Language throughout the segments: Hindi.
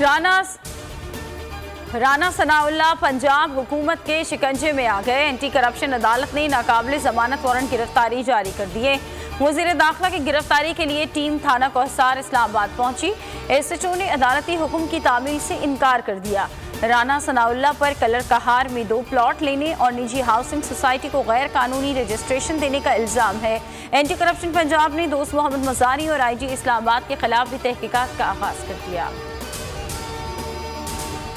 राना सनाउल्लाह पंजाब हुकूमत के शिकंजे में आ गए। एंटी करप्शन अदालत ने नाकाबिल जमानत वारंट गिरफ्तारी जारी कर दिए। वज़ीर दाखिला की गिरफ्तारी के लिए टीम थाना कोहसार इस्लामाबाद पहुंची। SHO ने अदालती हुक्म की तामील से इनकार कर दिया। राना सनाउल्लाह पर कलर कहार में 2 प्लॉट लेने और निजी हाउसिंग सोसाइटी को गैर कानूनी रजिस्ट्रेशन देने का इल्ज़ाम है। एंटी करप्शन पंजाब ने दोस्त मोहम्मद मज़ारी और IG इस्लामाबाद के खिलाफ भी तहकीकात का आगाज कर दिया।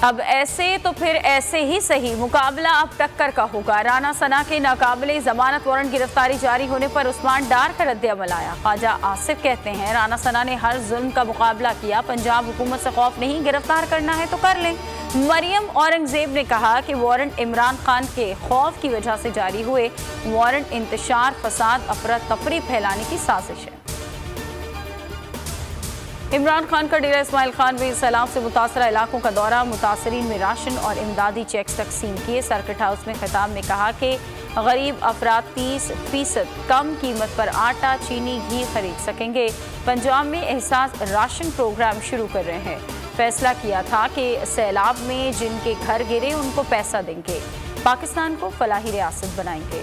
अब ऐसे तो फिर ऐसे ही सही, मुकाबला अब टक्कर का होगा। राना सना के नाकाबिले जमानत वारंट गिरफ्तारी जारी होने पर उस्मान डार का रद्द-ए-अमल आया। ख्वाजा आसिफ कहते हैं राना सना ने हर जुल्म का मुकाबला किया, पंजाब हुकूमत से खौफ नहीं, गिरफ्तार करना है तो कर लें। मरियम औरंगजेब ने कहा कि वारंट इमरान खान के खौफ की वजह से जारी हुए। वारंट इंतशार, फसाद, अफरा तफरी फैलाने की साजिश है। इमरान खान का डेरा इस्माइल खान में सैलाब से मुतासरा इलाकों का दौरा, मुतासरीन में राशन और इमदादी चेक्स तकसीम किए। सर्किट हाउस में खिताब में कहा कि गरीब अफराद 30% कम कीमत पर आटा, चीनी, घी खरीद सकेंगे। पंजाब में एहसास राशन प्रोग्राम शुरू कर रहे हैं। फैसला किया था कि सैलाब में जिनके घर गिरे उनको पैसा देंगे। पाकिस्तान को फलाही रियासत बनाएंगे।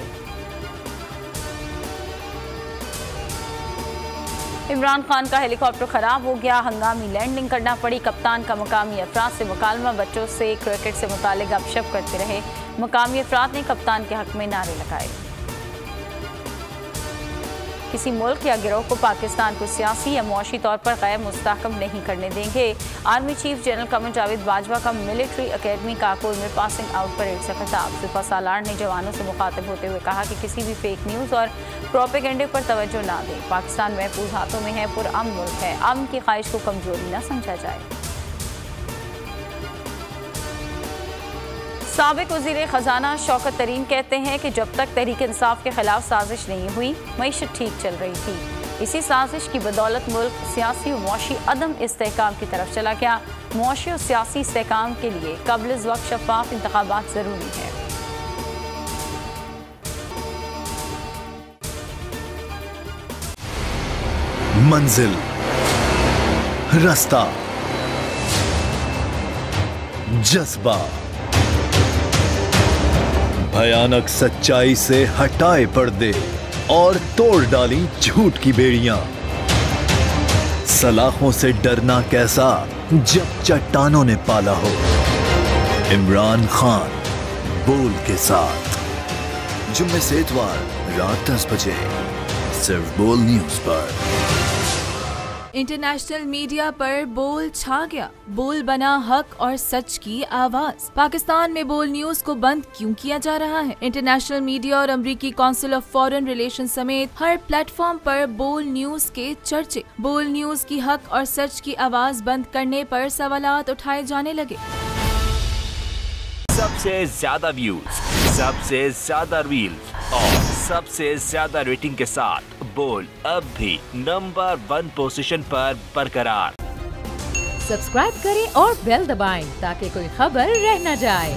इमरान खान का हेलीकॉप्टर खराब हो गया, हंगामी लैंडिंग करना पड़ी। कप्तान का मकामी अफराद से मुकालमा, बच्चों से क्रिकेट से मुतालिक गपशप करते रहे। मकामी अफराद ने कप्तान के हक में नारे लगाए। किसी मुल्क या गिरोह को पाकिस्तान को सियासी या मुआशी तौर पर गैर मुस्तहकम नहीं करने देंगे। Army chief general Qamar Javed Bajwa का मिलिट्री अकेडमी काकोल में पासिंग आउट परेड से खिताब। सुपा सालार ने जवानों से मुखातिब होते हुए कहा कि किसी भी फेक न्यूज़ और प्रोपेगेंडे पर तवज्जो ना दें। पाकिस्तान महफूज हाथों में है, पुरअमन मुल्क है, अमन की ख्वाहिश को कमजोरी न समझा जाए। साबिक वज़ीर ख़जाना शौकत तरीन कहते हैं कि जब तक तहरीक इंसाफ के खिलाफ साजिश नहीं हुई, मईशत ठीक चल रही थी। इसी साजिश की बदौलत मुल्क सियासी और मुआशी अदम इस्तेहकाम की तरफ चला गया। मुआशी और सियासी इस्तेहकाम के लिए क़ब्ल वक्त शफ़ाफ इंतख़ाबात ज़रूरी है। मंजिल, रास्ता, जज्बा, भयानक सच्चाई से हटाए पर्दे और तोड़ डाली झूठ की बेड़ियां। सलाखों से डरना कैसा जब चट्टानों ने पाला हो। इमरान खान बोल के साथ जुम्मे से इतवार रात 10 बजे सिर्फ बोल न्यूज पर। इंटरनेशनल मीडिया पर बोल छा गया। बोल बना हक और सच की आवाज। पाकिस्तान में बोल न्यूज को बंद क्यों किया जा रहा है? इंटरनेशनल मीडिया और अमेरिकी काउंसिल ऑफ फॉरेन रिलेशन समेत हर प्लेटफॉर्म पर बोल न्यूज के चर्चे। बोल न्यूज की हक और सच की आवाज बंद करने पर सवालात उठाए जाने लगे। सबसे ज्यादा व्यूज, सबसे ज्यादा रील्स और सबसे ज्यादा रेटिंग के साथ बोल अब भी नंबर 1 पोजीशन पर बरकरार। सब्सक्राइब करें और बेल दबाएं ताकि कोई खबर रह न जाए।